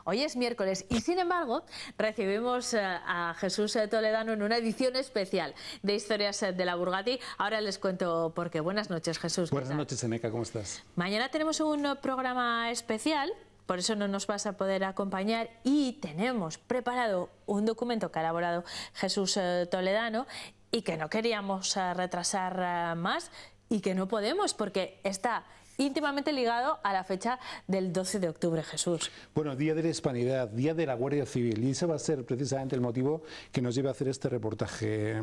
Hoy es miércoles y sin embargo recibimos a Jesús Toledano en una edición especial de Historias de la Burgati. Ahora les cuento por qué. Buenas noches, Jesús. Buenas noches, Eneca, ¿cómo estás? Mañana tenemos un programa especial, por eso no nos vas a poder acompañar, y tenemos preparado un documento que ha elaborado Jesús Toledano y que no queríamos retrasar más y que no podemos porque está íntimamente ligado a la fecha del 12 de octubre, Jesús. Bueno, Día de la Hispanidad, Día de la Guardia Civil, y ese va a ser precisamente el motivo que nos lleva a hacer este reportaje.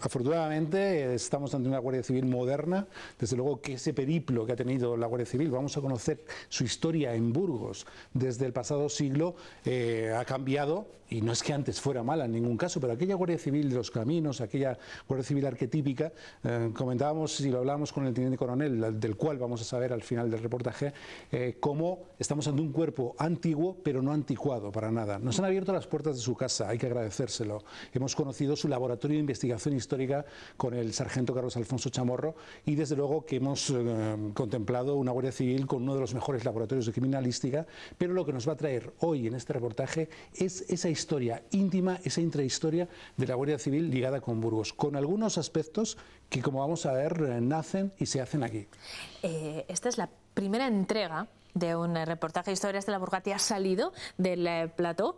Afortunadamente estamos ante una Guardia Civil moderna, desde luego que ese periplo que ha tenido la Guardia Civil, vamos a conocer su historia en Burgos desde el pasado siglo, ha cambiado, y no es que antes fuera mala en ningún caso, pero aquella Guardia Civil de los caminos, aquella Guardia Civil arquetípica, comentábamos y lo hablábamos con el teniente coronel, del cual vamos a saber al final del reportaje, cómo estamos ante un cuerpo antiguo pero no anticuado para nada. Nos han abierto las puertas de su casa, hay que agradecérselo. Hemos conocido su laboratorio de investigación histórica con el sargento Carlos Alfonso Chamorro, y desde luego que hemos contemplado una Guardia Civil con uno de los mejores laboratorios de criminalística, pero lo que nos va a traer hoy en este reportaje es esa historia íntima, esa intrahistoria de la Guardia Civil ligada con Burgos, con algunos aspectos que, como vamos a ver, nacen y se hacen aquí. Esta es la primera entrega de un reportaje de Historias de la Burgati. Ha salido del plató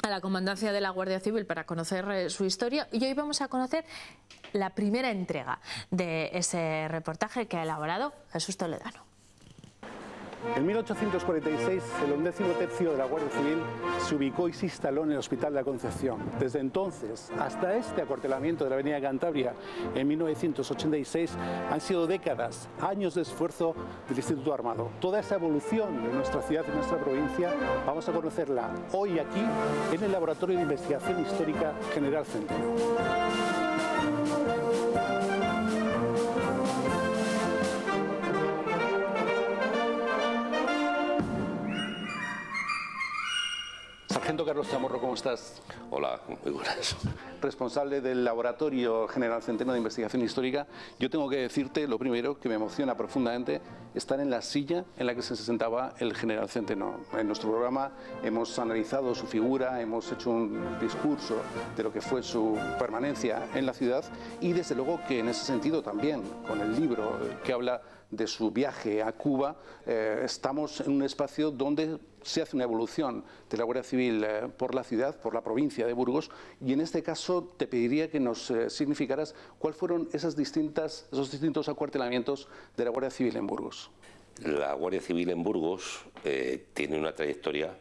a la comandancia de la Guardia Civil para conocer su historia, y hoy vamos a conocer la primera entrega de ese reportaje que ha elaborado Jesús Toledano. En 1846, el 11º tercio de la Guardia Civil se ubicó y se instaló en el Hospital de la Concepción. Desde entonces hasta este acuartelamiento de la Avenida Cantabria en 1986 han sido décadas, años de esfuerzo del Instituto Armado. Toda esa evolución de nuestra ciudad y nuestra provincia vamos a conocerla hoy aquí en el Laboratorio de Investigación Histórica General Centeno. Sargento Carlos Chamorro, ¿cómo estás? Hola, muy buenas. Responsable del Laboratorio General Centeno de Investigación Histórica. Yo tengo que decirte, lo primero, que me emociona profundamente estar en la silla en la que se sentaba el General Centeno. En nuestro programa hemos analizado su figura, hemos hecho un discurso de lo que fue su permanencia en la ciudad, y desde luego que en ese sentido también, con el libro que habla de su viaje a Cuba, estamos en un espacio donde se hace una evolución de la Guardia Civil por la ciudad, por la provincia de Burgos, y en este caso te pediría que nos significaras cuáles fueron esos distintos acuartelamientos de la Guardia Civil en Burgos. La Guardia Civil en Burgos tiene una trayectoria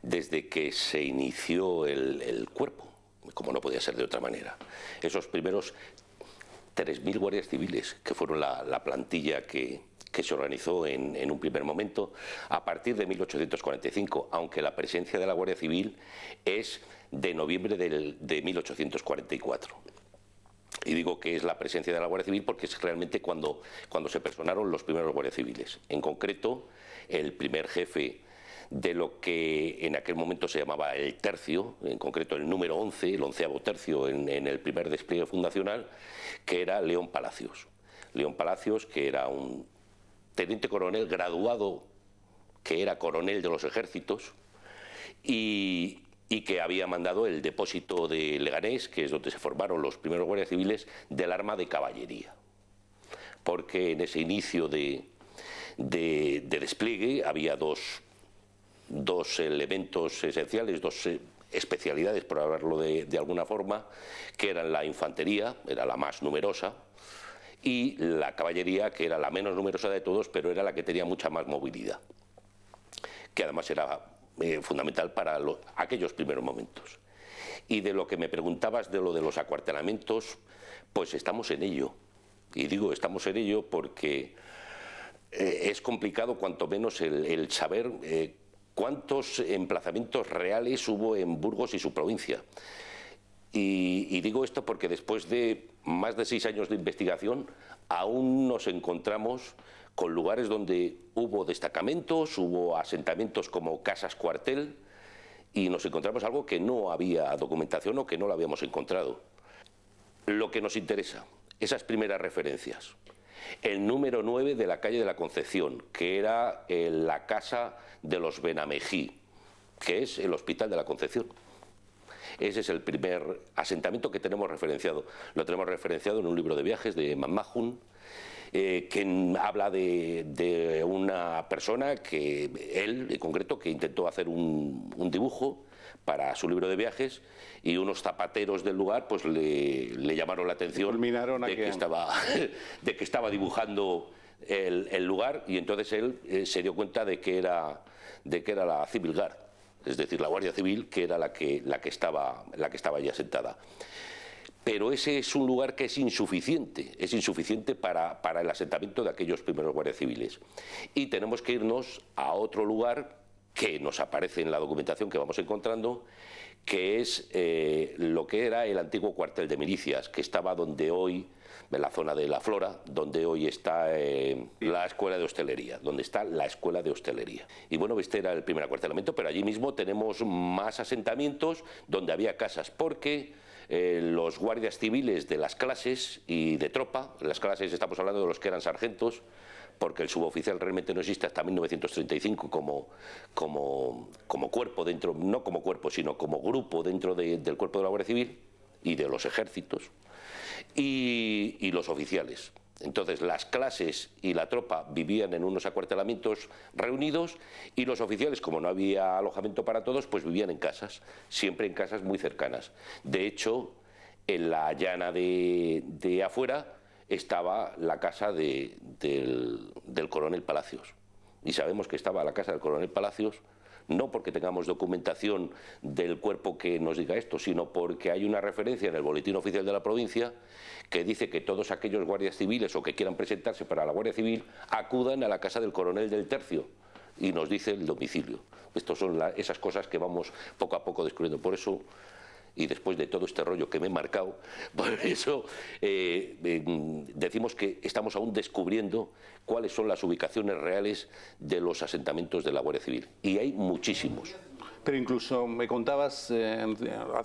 desde que se inició el cuerpo, como no podía ser de otra manera. Esos primeros 3.000 guardias civiles, que fueron la plantilla que se organizó en un primer momento a partir de 1845, aunque la presencia de la Guardia Civil es de noviembre de 1844. Y digo que es la presencia de la Guardia Civil porque es realmente cuando se personaron los primeros guardias civiles. En concreto, el primer jefe de lo que en aquel momento se llamaba el tercio, en concreto el número 11, el 11º tercio en el primer despliegue fundacional, que era León Palacios. León Palacios, que era un teniente coronel graduado, que era coronel de los ejércitos, y que había mandado el depósito de Leganés, que es donde se formaron los primeros guardias civiles, del arma de caballería. Porque en ese inicio de despliegue había dos elementos esenciales, dos especialidades, por hablarlo de alguna forma, que eran la infantería, era la más numerosa, y la caballería, que era la menos numerosa de todos, pero era la que tenía mucha más movilidad, que además era fundamental para aquellos primeros momentos. Y de lo que me preguntabas de lo de los acuartelamientos, pues estamos en ello. Y digo estamos en ello porque es complicado cuanto menos el saber cuántos emplazamientos reales hubo en Burgos y su provincia. Y digo esto porque después de más de 6 años de investigación aún nos encontramos con lugares donde hubo destacamentos, hubo asentamientos como casas cuartel, y nos encontramos algo que no había documentación o que no lo habíamos encontrado. Lo que nos interesa, esas primeras referencias. El número 9 de la calle de la Concepción, que era la casa de los Benamejí, que es el Hospital de la Concepción. Ese es el primer asentamiento que tenemos referenciado. Lo tenemos referenciado en un libro de viajes de McMahon, que habla de una persona que él, en concreto, que intentó hacer un dibujo para su libro de viajes, y unos zapateros del lugar pues le llamaron la atención de que estaba dibujando el lugar, y entonces él se dio cuenta de que era la Civil Guard, es decir, la Guardia Civil, que era la que estaba allí asentada. Pero ese es un lugar que es insuficiente para el asentamiento de aquellos primeros guardias civiles. Y tenemos que irnos a otro lugar que nos aparece en la documentación que vamos encontrando, que es lo que era el antiguo cuartel de milicias, que estaba donde hoy, en la zona de La Flora, donde hoy está la escuela de hostelería, Y bueno, este era el primer acuartelamiento, pero allí mismo tenemos más asentamientos donde había casas, porque los guardias civiles de las clases y de tropa, las clases estamos hablando de los que eran sargentos, porque el suboficial realmente no existe hasta 1935 como cuerpo dentro, no como cuerpo, sino como grupo dentro del cuerpo de la Guardia Civil y de los ejércitos, y los oficiales. Entonces las clases y la tropa vivían en unos acuartelamientos reunidos, y los oficiales, como no había alojamiento para todos, pues vivían en casas, siempre en casas muy cercanas. De hecho, en la llana de afuera estaba la casa del coronel Palacios, y sabemos que estaba la casa del coronel Palacios no porque tengamos documentación del cuerpo que nos diga esto, sino porque hay una referencia en el Boletín Oficial de la Provincia que dice que todos aquellos guardias civiles o que quieran presentarse para la Guardia Civil acudan a la casa del coronel del tercio, y nos dice el domicilio. Estas son esas cosas que vamos poco a poco descubriendo. Por eso, y después de todo este rollo que me he marcado, por eso decimos que estamos aún descubriendo cuáles son las ubicaciones reales de los asentamientos de la Guardia Civil. Y hay muchísimos. Pero incluso me contabas,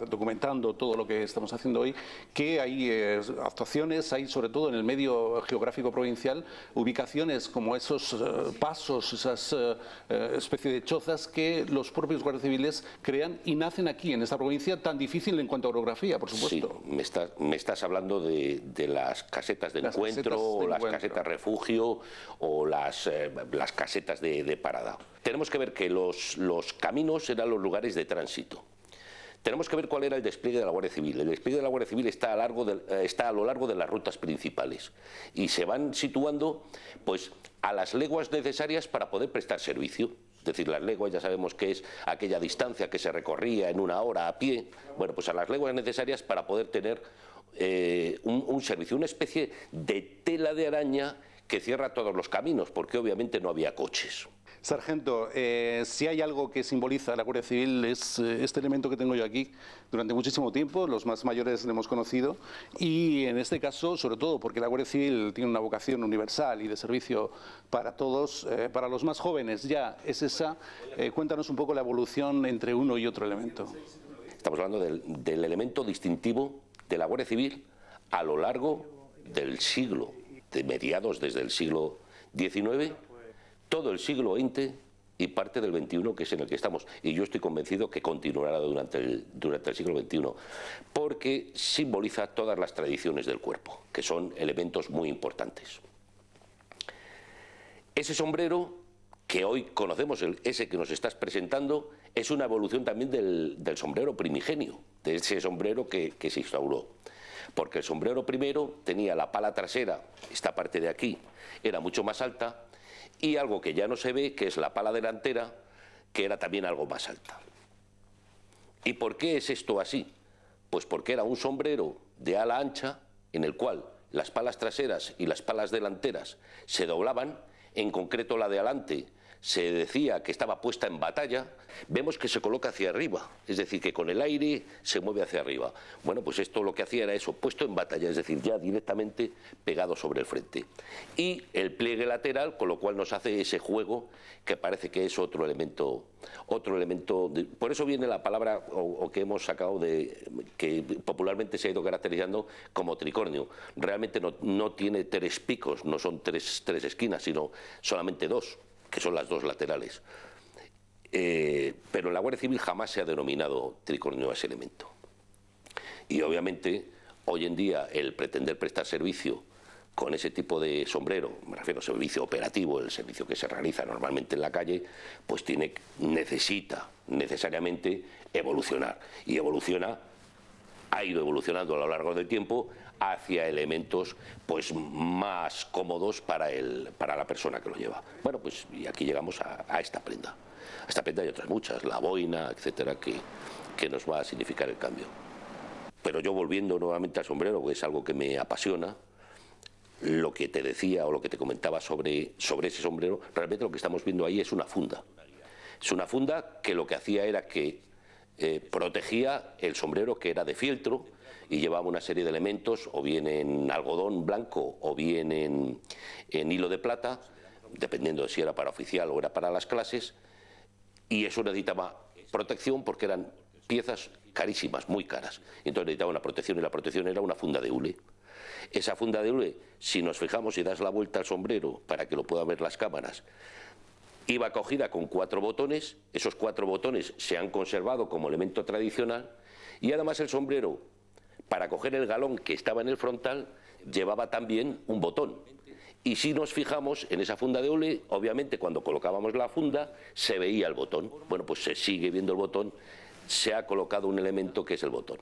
documentando todo lo que estamos haciendo hoy, que hay actuaciones, hay sobre todo en el medio geográfico provincial, ubicaciones como esos pasos, esas especie de chozas que los propios guardias civiles crean y nacen aquí, en esta provincia tan difícil en cuanto a orografía, por supuesto. Sí, me estás hablando de las casetas de encuentro, o las casetas refugio, o las casetas de parada. Tenemos que ver que los caminos eran los lugares de tránsito. Tenemos que ver cuál era el despliegue de la Guardia Civil. El despliegue de la Guardia Civil está a lo largo de las rutas principales, y se van situando pues a las leguas necesarias para poder prestar servicio. Es decir, las leguas ya sabemos que es aquella distancia que se recorría en una hora a pie. Bueno, pues a las leguas necesarias para poder tener un servicio, una especie de tela de araña que cierra todos los caminos, porque obviamente no había coches. Sargento, si hay algo que simboliza la Guardia Civil es este elemento que tengo yo aquí. Durante muchísimo tiempo los más mayores lo hemos conocido, y en este caso sobre todo porque la Guardia Civil tiene una vocación universal y de servicio para todos, para los más jóvenes ya es esa. Cuéntanos un poco la evolución entre uno y otro elemento. Estamos hablando del elemento distintivo de la Guardia Civil a lo largo del siglo, de mediados desde el siglo XIX, todo el siglo XX y parte del XXI, que es en el que estamos. Y yo estoy convencido que continuará durante el siglo XXI, porque simboliza todas las tradiciones del cuerpo, que son elementos muy importantes. Ese sombrero que hoy conocemos, ese que nos estás presentando, es una evolución también del sombrero primigenio, de ese sombrero que se instauró. Porque el sombrero primero tenía la pala trasera, esta parte de aquí, era mucho más alta, y algo que ya no se ve, que es la pala delantera, que era también algo más alta. ¿Y por qué es esto así? Pues porque era un sombrero de ala ancha, en el cual las palas traseras y las palas delanteras se doblaban, en concreto la de adelante se decía que estaba puesta en batalla. Vemos que se coloca hacia arriba, es decir, que con el aire se mueve hacia arriba. Bueno, pues esto lo que hacía era eso, puesto en batalla, es decir, ya directamente pegado sobre el frente. Y el pliegue lateral, con lo cual nos hace ese juego que parece que es otro elemento por eso viene la palabra o que hemos sacado que popularmente se ha ido caracterizando como tricornio. Realmente no tiene tres picos, no son tres esquinas, sino solamente dos, que son las dos laterales. Pero en la Guardia Civil jamás se ha denominado tricornio a ese elemento. Y obviamente hoy en día el pretender prestar servicio con ese tipo de sombrero, me refiero al servicio operativo, el servicio que se realiza normalmente en la calle, pues necesita necesariamente evolucionar. Y ha ido evolucionando a lo largo del tiempo hacia elementos pues más cómodos para la persona que lo lleva. Bueno, pues y aquí llegamos a esta prenda. A esta prenda y otras muchas, la boina, etcétera, que nos va a significar el cambio. Pero yo, volviendo nuevamente al sombrero, que es algo que me apasiona, lo que te decía o lo que te comentaba sobre ese sombrero, realmente lo que estamos viendo ahí es una funda. Es una funda que lo que hacía era que protegía el sombrero, que era de fieltro, y llevaba una serie de elementos, o bien en algodón blanco o bien en hilo de plata, dependiendo de si era para oficial o era para las clases, y eso necesitaba protección porque eran piezas carísimas, muy caras. Entonces necesitaba una protección, y la protección era una funda de hule. Esa funda de hule, si nos fijamos y das la vuelta al sombrero para que lo puedan ver las cámaras, iba cogida con 4 botones, esos 4 botones se han conservado como elemento tradicional, y además el sombrero, para coger el galón que estaba en el frontal, llevaba también un botón. Y si nos fijamos en esa funda de hule, obviamente cuando colocábamos la funda se veía el botón. Bueno, pues se sigue viendo el botón, se ha colocado un elemento que es el botón.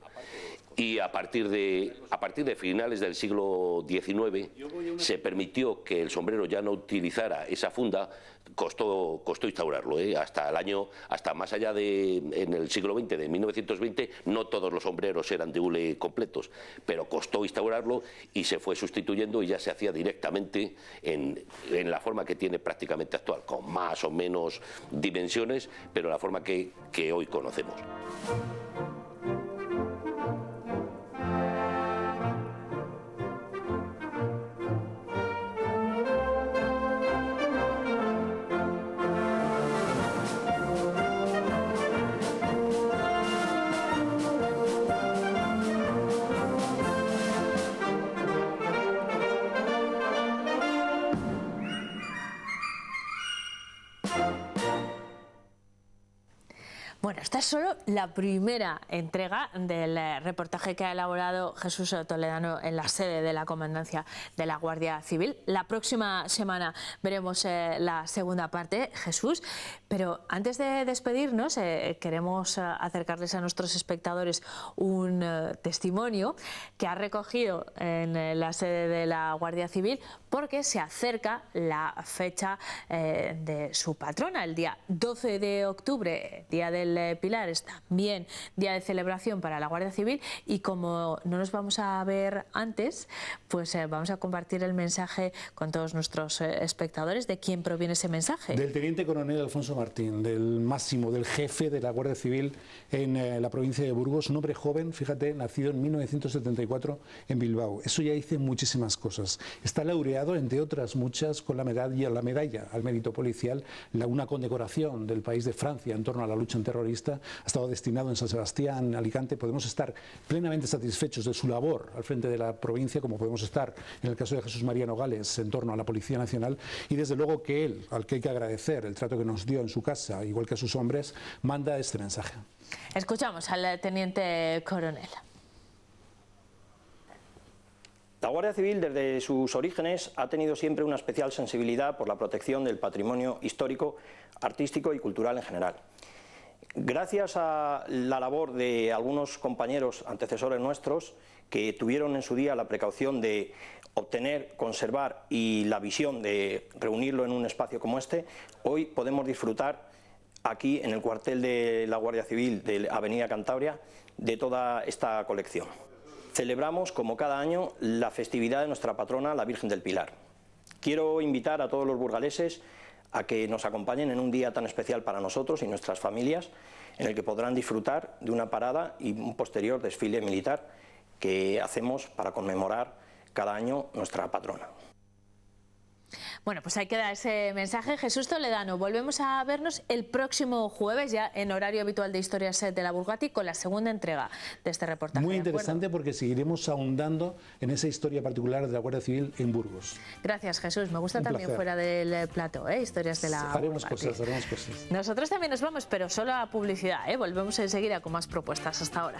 Y a partir de finales del siglo XIX se permitió que el sombrero ya no utilizara esa funda. Costó instaurarlo, hasta más allá en el siglo XX, de 1920, no todos los sombreros eran de hule completos, pero costó instaurarlo y se fue sustituyendo, y ya se hacía directamente en la forma que tiene prácticamente actual, con más o menos dimensiones, pero la forma que hoy conocemos. Bueno, esta es solo la primera entrega del reportaje que ha elaborado Jesús Toledano en la sede de la Comandancia de la Guardia Civil. La próxima semana veremos la segunda parte, Jesús, pero antes de despedirnos queremos acercarles a nuestros espectadores un testimonio que ha recogido en la sede de la Guardia Civil, porque se acerca la fecha de su patrona, el día 12 de octubre, día del Pilar, es también día de celebración para la Guardia Civil, y como no nos vamos a ver antes, pues vamos a compartir el mensaje con todos nuestros espectadores. ¿De quién proviene ese mensaje? Del teniente coronel Alfonso Martín, del máximo, del jefe de la Guardia Civil en la provincia de Burgos, un hombre joven, fíjate, nacido en 1974 en Bilbao. Eso ya dice muchísimas cosas. Está laureado, entre otras muchas, con la medalla al mérito policial, una condecoración del país de Francia en torno a la lucha antiterrorista. Ha estado destinado en San Sebastián, Alicante. Podemos estar plenamente satisfechos de su labor al frente de la provincia, como podemos estar en el caso de Jesús María Nogales en torno a la Policía Nacional, y desde luego que él, al que hay que agradecer el trato que nos dio en su casa, igual que a sus hombres, manda este mensaje. Escuchamos al teniente coronel. La Guardia Civil, desde sus orígenes, ha tenido siempre una especial sensibilidad por la protección del patrimonio histórico, artístico y cultural en general. Gracias a la labor de algunos compañeros antecesores nuestros, que tuvieron en su día la precaución de obtener, conservar y la visión de reunirlo en un espacio como este, hoy podemos disfrutar aquí en el cuartel de la Guardia Civil de Avenida Cantabria de toda esta colección. Celebramos, como cada año, la festividad de nuestra patrona, la Virgen del Pilar. Quiero invitar a todos los burgaleses a que nos acompañen en un día tan especial para nosotros y nuestras familias, en el que podrán disfrutar de una parada y un posterior desfile militar que hacemos para conmemorar cada año nuestra patrona. Bueno, pues ahí queda ese mensaje. Jesús Toledano, volvemos a vernos el próximo jueves, ya en horario habitual de Historias de la Vulgata, con la segunda entrega de este reportaje. Muy interesante, porque seguiremos ahondando en esa historia particular de la Guardia Civil en Burgos. Gracias, Jesús. Me gusta Un también placer. fuera del plató, Historias de la Haremos Vulgata. haremos cosas. Nosotros también nos vamos, pero solo a publicidad, Volvemos enseguida con más propuestas. Hasta ahora.